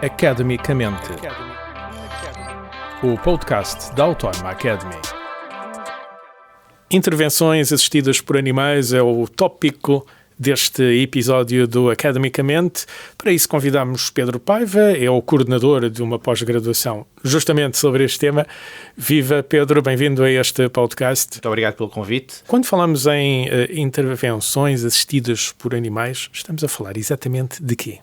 Academicamente, o podcast da Autónoma Academy. Intervenções assistidas por animais é o tópico deste episódio do Academicamente. Para isso convidamos Pedro Paiva, é o coordenador de uma pós-graduação justamente sobre este tema. Viva Pedro, bem-vindo a este podcast. Muito obrigado pelo convite. Quando falamos em intervenções assistidas por animais, estamos a falar exatamente de quê?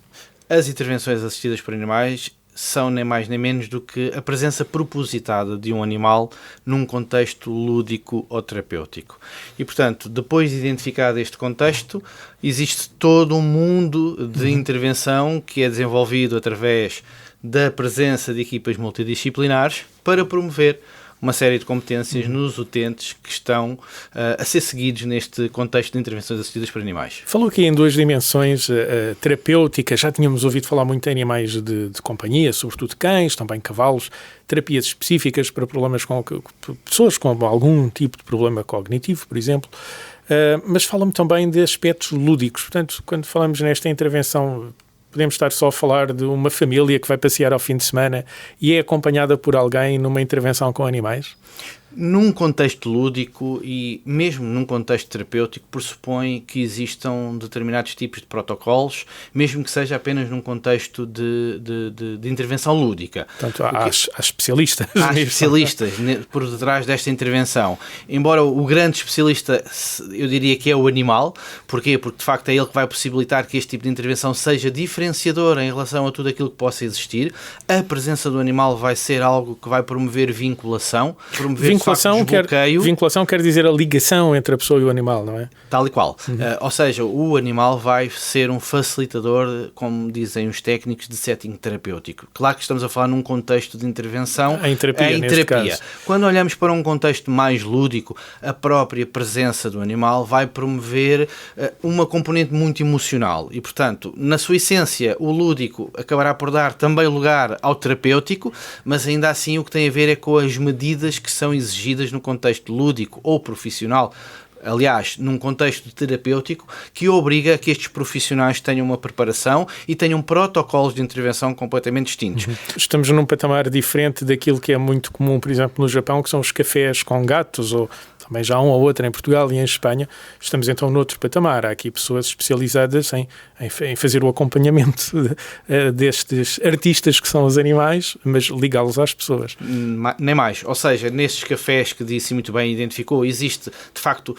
As intervenções assistidas por animais são nem mais nem menos do que a presença propositada de um animal num contexto lúdico ou terapêutico. E, portanto, depois de identificado este contexto, existe todo um mundo de intervenção que é desenvolvido através da presença de equipas multidisciplinares para promover uma série de competências nos utentes que estão a ser seguidos neste contexto de intervenções assistidas por animais. Falou aqui em duas dimensões terapêuticas. Já tínhamos ouvido falar muito em animais de companhia, sobretudo cães, também cavalos, terapias específicas para problemas com pessoas com algum tipo de problema cognitivo, por exemplo. Mas fala-me também de aspectos lúdicos. Portanto, quando falamos nesta intervenção, podemos estar só a falar de uma família que vai passear ao fim de semana e é acompanhada por alguém numa intervenção com animais? Num contexto lúdico e mesmo num contexto terapêutico, pressupõe que existam determinados tipos de protocolos, mesmo que seja apenas num contexto de intervenção lúdica. Portanto, há especialistas. Há especialistas por detrás desta intervenção. Embora o grande especialista, eu diria que é o animal. Porquê? Porque, de facto, é ele que vai possibilitar que este tipo de intervenção seja diferenciador em relação a tudo aquilo que possa existir. A presença do animal vai ser algo que vai promover vinculação, Vinculação quer dizer a ligação entre a pessoa e o animal, não é? Tal e qual. Ou seja, o animal vai ser um facilitador, como dizem os técnicos, de setting terapêutico. Claro que estamos a falar num contexto de intervenção em terapia. Quando olhamos para um contexto mais lúdico, a própria presença do animal vai promover uma componente muito emocional e, portanto, na sua essência, o lúdico acabará por dar também lugar ao terapêutico, mas ainda assim o que tem a ver é com as medidas que são exigidas no contexto lúdico ou profissional, aliás, num contexto terapêutico, que obriga a que estes profissionais tenham uma preparação e tenham protocolos de intervenção completamente distintos. Estamos num patamar diferente daquilo que é muito comum, por exemplo, no Japão, que são os cafés com gatos, ou também já um ou outro em Portugal e em Espanha. Estamos então noutro patamar. Há aqui pessoas especializadas em fazer o acompanhamento destes artistas que são os animais, mas ligá-los às pessoas. Nem mais. Ou seja, nesses cafés que disse muito bem, identificou, existe de facto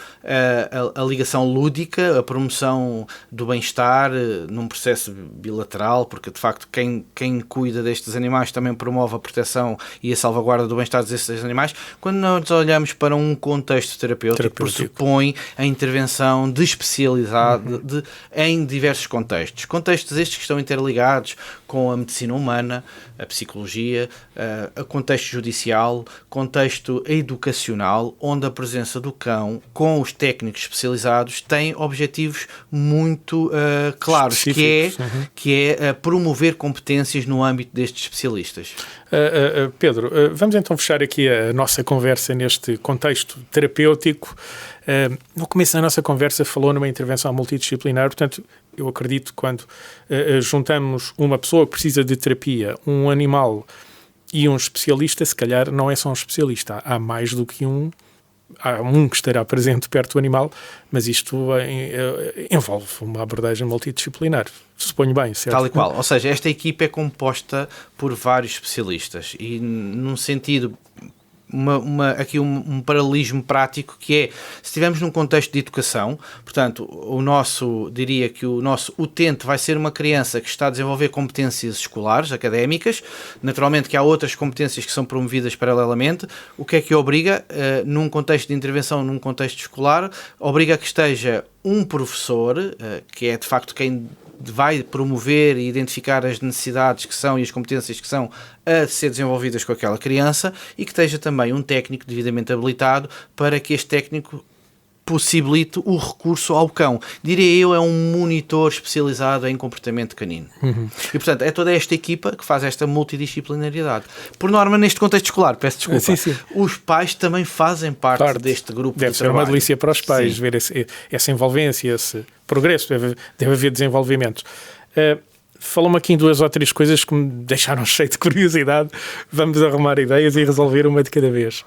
a ligação lúdica, a promoção do bem-estar num processo bilateral, porque de facto quem cuida destes animais também promove a proteção e a salvaguarda do bem-estar destes animais. Quando nós olhamos para um contexto terapêutico, pressupõe a intervenção de especialidade em diversos contextos. Contextos estes que estão interligados com a medicina humana, a psicologia, a contexto judicial, contexto educacional, onde a presença do cão com os técnicos especializados tem objetivos muito claros, que é promover competências no âmbito destes especialistas. Pedro, vamos então fechar aqui a nossa conversa neste contexto terapêutico. No começo da nossa conversa falou numa intervenção multidisciplinar, portanto, eu acredito que quando juntamos uma pessoa que precisa de terapia, um animal e um especialista, se calhar não é só um especialista, há mais do que um. Há um que estará presente perto do animal, mas isto envolve uma abordagem multidisciplinar. Suponho bem, certo? Tal e qual. Ou seja, esta equipa é composta por vários especialistas e, num sentido, aqui um paralelismo prático, que é, se estivermos num contexto de educação, portanto, diria que o nosso utente vai ser uma criança que está a desenvolver competências escolares, académicas, naturalmente que há outras competências que são promovidas paralelamente. O que é que obriga, num contexto de intervenção, num contexto escolar, obriga a que esteja um professor, que é de facto quem vai promover e identificar as necessidades que são e as competências que são a ser desenvolvidas com aquela criança, e que esteja também um técnico devidamente habilitado para que este técnico possibilite o recurso ao cão. Diria eu, é um monitor especializado em comportamento canino. E, portanto, é toda esta equipa que faz esta multidisciplinaridade. Por norma, neste contexto escolar, peço desculpa, sim. Os pais também fazem parte deste grupo de trabalho. Deve ser uma delícia para os pais ver essa envolvência, esse progresso, deve haver desenvolvimento. Falou-me aqui em 2 ou 3 coisas que me deixaram cheio de curiosidade. Vamos arrumar ideias e resolver uma de cada vez.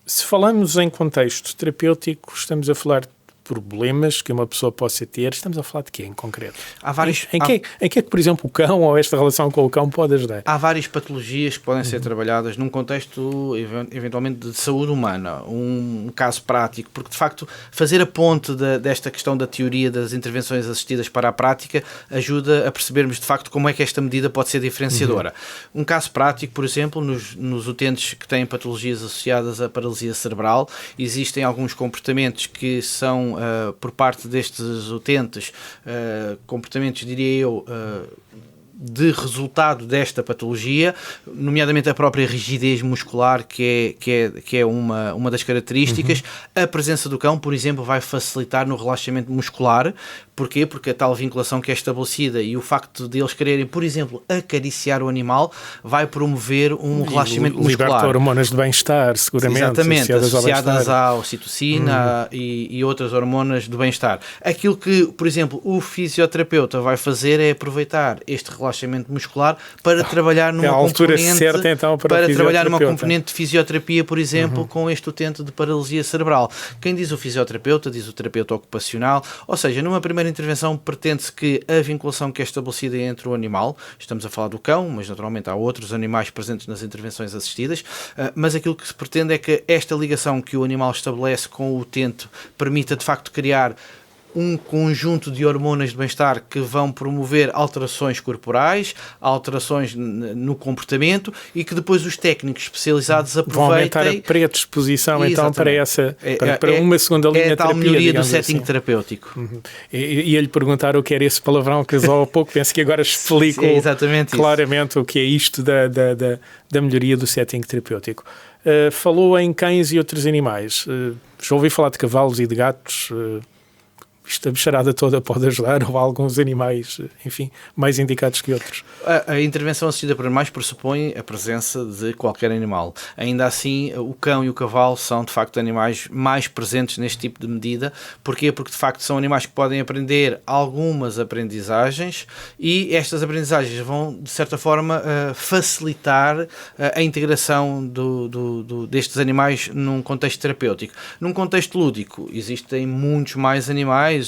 Se falamos em contexto terapêutico, estamos a falar de problemas que uma pessoa possa ter, estamos a falar de quê em concreto? Há vários, em que é que, por exemplo, o cão ou esta relação com o cão pode ajudar? Há várias patologias que podem ser trabalhadas num contexto, eventualmente, de saúde humana. Um caso prático, porque, de facto, fazer a ponte desta questão da teoria das intervenções assistidas para a prática ajuda a percebermos, de facto, como é que esta medida pode ser diferenciadora. Um caso prático, por exemplo, nos utentes que têm patologias associadas à paralisia cerebral, existem alguns comportamentos que são por parte destes utentes, comportamentos, diria eu, de resultado desta patologia, nomeadamente a própria rigidez muscular, que é uma das características. A presença do cão, por exemplo, vai facilitar no relaxamento muscular. Porquê? Porque a tal vinculação que é estabelecida e o facto de eles quererem, por exemplo, acariciar o animal, vai promover um relaxamento muscular. Liberta hormonas de bem-estar, seguramente. Exatamente, associadas à ocitocina e outras hormonas do bem-estar. Aquilo que, por exemplo, o fisioterapeuta vai fazer é aproveitar este relaxamento muscular para trabalhar numa componente, certa, então, para trabalhar numa componente de fisioterapia, por exemplo, com este utente de paralisia cerebral. Quem diz o fisioterapeuta, diz o terapeuta ocupacional, ou seja, numa primeira intervenção pretende-se que a vinculação que é estabelecida entre o animal, estamos a falar do cão, mas naturalmente há outros animais presentes nas intervenções assistidas, mas aquilo que se pretende é que esta ligação que o animal estabelece com o utente permita de facto criar um conjunto de hormonas de bem-estar que vão promover alterações corporais, alterações no comportamento e que depois os técnicos especializados aproveitem. Vão aumentar a predisposição então para essa, para uma segunda linha de terapia. É a tal melhoria do setting terapêutico. E ia-lhe perguntar o que era esse palavrão que usou há pouco, penso que agora explico claramente o que é isto da melhoria do setting terapêutico. Falou em cães e outros animais. Já ouvi falar de cavalos e de gatos. Isto, a bicharada toda pode ajudar, ou há alguns animais, enfim, mais indicados que outros? A intervenção assistida por animais pressupõe a presença de qualquer animal. Ainda assim, o cão e o cavalo são, de facto, animais mais presentes neste tipo de medida. Porquê? Porque, de facto, são animais que podem aprender algumas aprendizagens e estas aprendizagens vão, de certa forma, facilitar a integração destes animais num contexto terapêutico. Num contexto lúdico, existem muitos mais animais.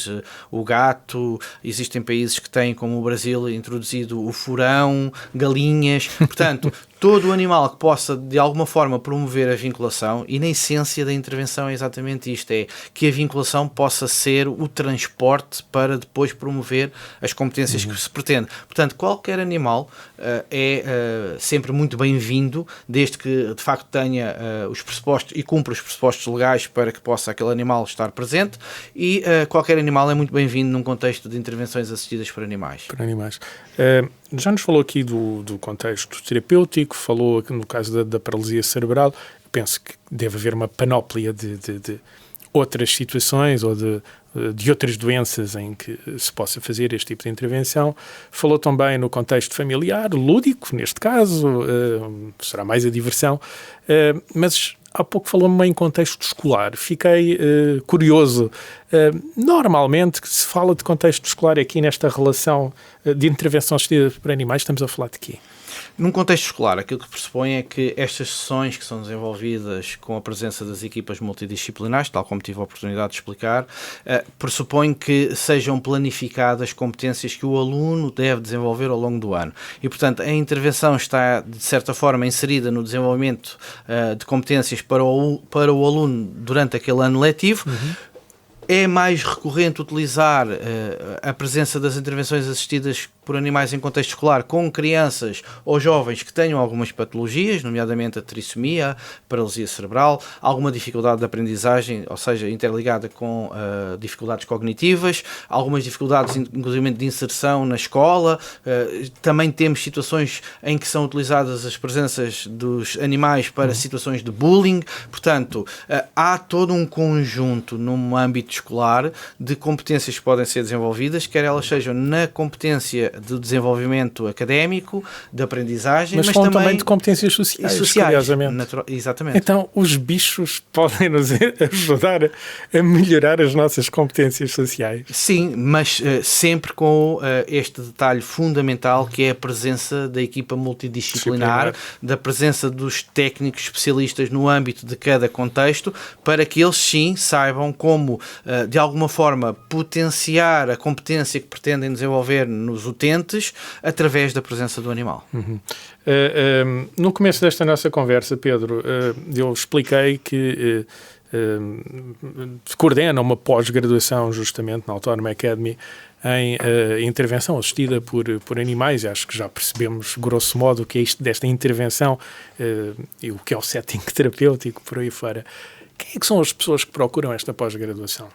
O gato, existem países que têm, como o Brasil, introduzido o furão, galinhas, portanto, todo o animal que possa de alguma forma promover a vinculação, e na essência da intervenção é exatamente isto, é que a vinculação possa ser o transporte para depois promover as competências que se pretende. Portanto, qualquer animal é sempre muito bem-vindo, desde que de facto tenha os pressupostos e cumpra os pressupostos legais para que possa aquele animal estar presente, e qualquer animal é muito bem-vindo num contexto de intervenções assistidas por animais. Já nos falou aqui do contexto terapêutico, falou aqui no caso da paralisia cerebral. Eu penso que deve haver uma panóplia de outras situações ou de outras doenças em que se possa fazer este tipo de intervenção. Falou também no contexto familiar, lúdico, neste caso, será mais a diversão, mas há pouco falou-me em contexto escolar. Fiquei curioso. Normalmente, que se fala de contexto escolar aqui nesta relação de intervenção assistida por animais, estamos a falar de quê? Num contexto escolar, aquilo que pressupõe é que estas sessões que são desenvolvidas com a presença das equipas multidisciplinares, tal como tive a oportunidade de explicar, pressupõe que sejam planificadas competências que o aluno deve desenvolver ao longo do ano. E, portanto, a intervenção está, de certa forma, inserida no desenvolvimento de competências para o aluno durante aquele ano letivo. É mais recorrente utilizar a presença das intervenções assistidas por animais em contexto escolar com crianças ou jovens que tenham algumas patologias, nomeadamente a trissomia, paralisia cerebral, alguma dificuldade de aprendizagem, ou seja, interligada com dificuldades cognitivas, algumas dificuldades, inclusive, de inserção na escola. Também temos situações em que são utilizadas as presenças dos animais para situações de bullying. Portanto, há todo um conjunto num âmbito escolar de competências que podem ser desenvolvidas, quer elas sejam na competência do desenvolvimento académico, de aprendizagem, mas também de competências sociais, curiosamente. Exatamente. Então, os bichos podem nos ajudar a melhorar as nossas competências sociais? Sim, mas sempre com este detalhe fundamental, que é a presença da equipa multidisciplinar, da presença dos técnicos especialistas no âmbito de cada contexto, para que eles sim saibam como, de alguma forma, potenciar a competência que pretendem desenvolver nos utentes através da presença do animal. No começo desta nossa conversa, Pedro, eu expliquei que coordena uma pós-graduação justamente na Autónoma Academy em intervenção assistida por animais. Acho que já percebemos, grosso modo, o que é isto desta intervenção e o que é o setting terapêutico por aí fora. Quem é que são as pessoas que procuram esta pós-graduação?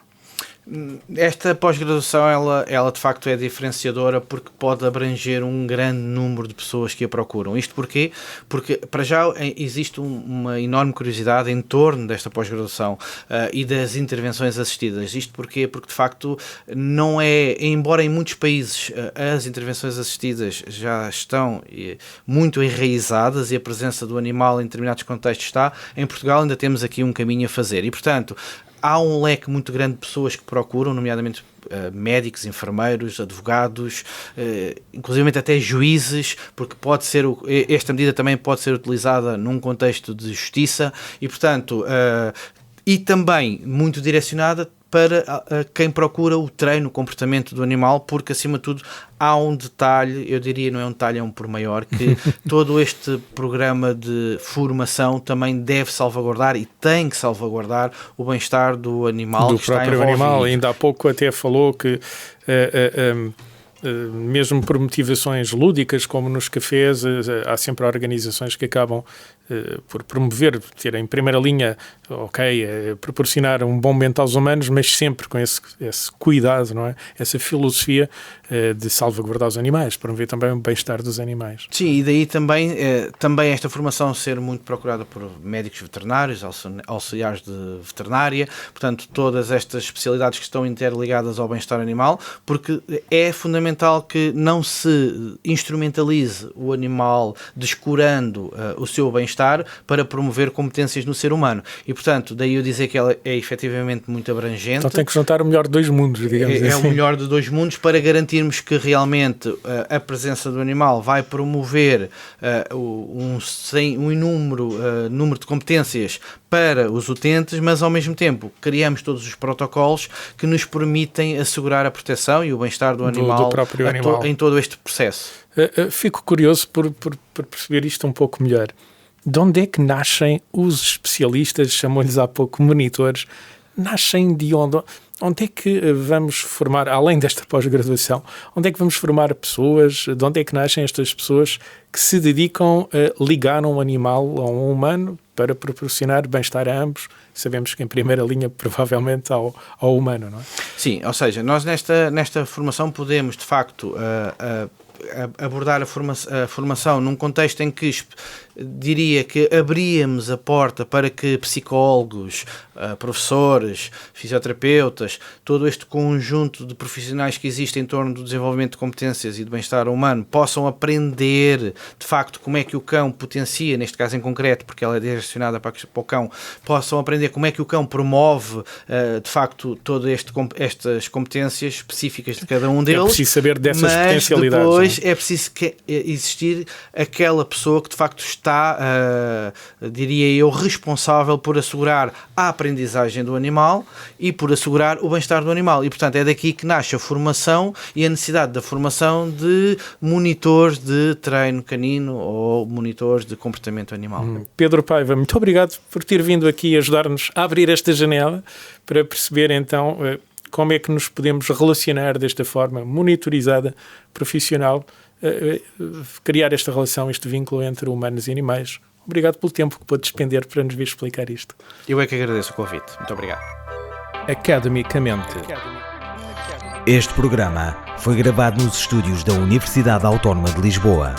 Esta pós-graduação, ela de facto é diferenciadora porque pode abranger um grande número de pessoas que a procuram. Isto porquê? Porque, para já, existe uma enorme curiosidade em torno desta pós-graduação e das intervenções assistidas. Isto porquê? Porque, de facto, não é... Embora em muitos países as intervenções assistidas já estão muito enraizadas e a presença do animal em determinados contextos está, em Portugal ainda temos aqui um caminho a fazer. E, portanto, há um leque muito grande de pessoas que procuram, nomeadamente médicos, enfermeiros, advogados, inclusive até juízes, porque esta medida também pode ser utilizada num contexto de justiça e, portanto, e também muito direcionada para quem procura o treino, o comportamento do animal, porque, acima de tudo, há um detalhe, eu diria, não é um detalhe, é um pormenor, que todo este programa de formação também deve salvaguardar e tem que salvaguardar o bem-estar do animal que está envolvido. Do próprio animal. Ainda há pouco até falou que mesmo por motivações lúdicas, como nos cafés, há sempre organizações que acabam por promover, ter em primeira linha, proporcionar um bom momento aos humanos, mas sempre com esse cuidado, não é? Essa filosofia de salvaguardar os animais, promover também o bem-estar dos animais. Sim, e daí também esta formação ser muito procurada por médicos veterinários, auxiliares de veterinária, portanto, todas estas especialidades que estão interligadas ao bem-estar animal, porque é fundamental que não se instrumentalize o animal descurando o seu bem-estar para promover competências no ser humano. E, portanto, daí eu dizer que ela é efetivamente muito abrangente. Então tem que juntar o melhor de dois mundos, digamos assim. É o melhor de dois mundos para garantirmos que realmente a presença do animal vai promover um número de competências para os utentes, mas ao mesmo tempo criamos todos os protocolos que nos permitem assegurar a proteção e o bem-estar do animal, do próprio animal. Em todo este processo. Fico curioso por perceber isto um pouco melhor. De onde é que nascem os especialistas, chamou-lhes há pouco monitores, nascem de onde? Onde é que vamos formar, além desta pós-graduação, onde é que vamos formar pessoas, de onde é que nascem estas pessoas que se dedicam a ligar um animal a um humano para proporcionar bem-estar a ambos? Sabemos que em primeira linha provavelmente ao humano, não é? Sim, ou seja, nós nesta formação podemos de facto abordar a formação num contexto em que diria que abríamos a porta para que psicólogos, professores, fisioterapeutas, todo este conjunto de profissionais que existe em torno do desenvolvimento de competências e do bem-estar humano possam aprender, de facto, como é que o cão potencia, neste caso em concreto, porque ela é direcionada para o cão, possam aprender como é que o cão promove, de facto, todas estas competências específicas de cada um deles. É preciso saber dessas potencialidades. Depois é preciso existir aquela pessoa que, de facto, está, diria eu, responsável por assegurar a aprendizagem do animal e por assegurar o bem-estar do animal. E, portanto, é daqui que nasce a formação e a necessidade da formação de monitores de treino canino ou monitores de comportamento animal. Pedro Paiva, muito obrigado por ter vindo aqui ajudar-nos a abrir esta janela para perceber, então, como é que nos podemos relacionar desta forma monitorizada, profissional, criar esta relação, este vínculo entre humanos e animais. Obrigado pelo tempo que pôde despender para nos vir explicar isto. Eu é que agradeço o convite. Muito obrigado. Academicamente. Este programa foi gravado nos estúdios da Universidade Autónoma de Lisboa.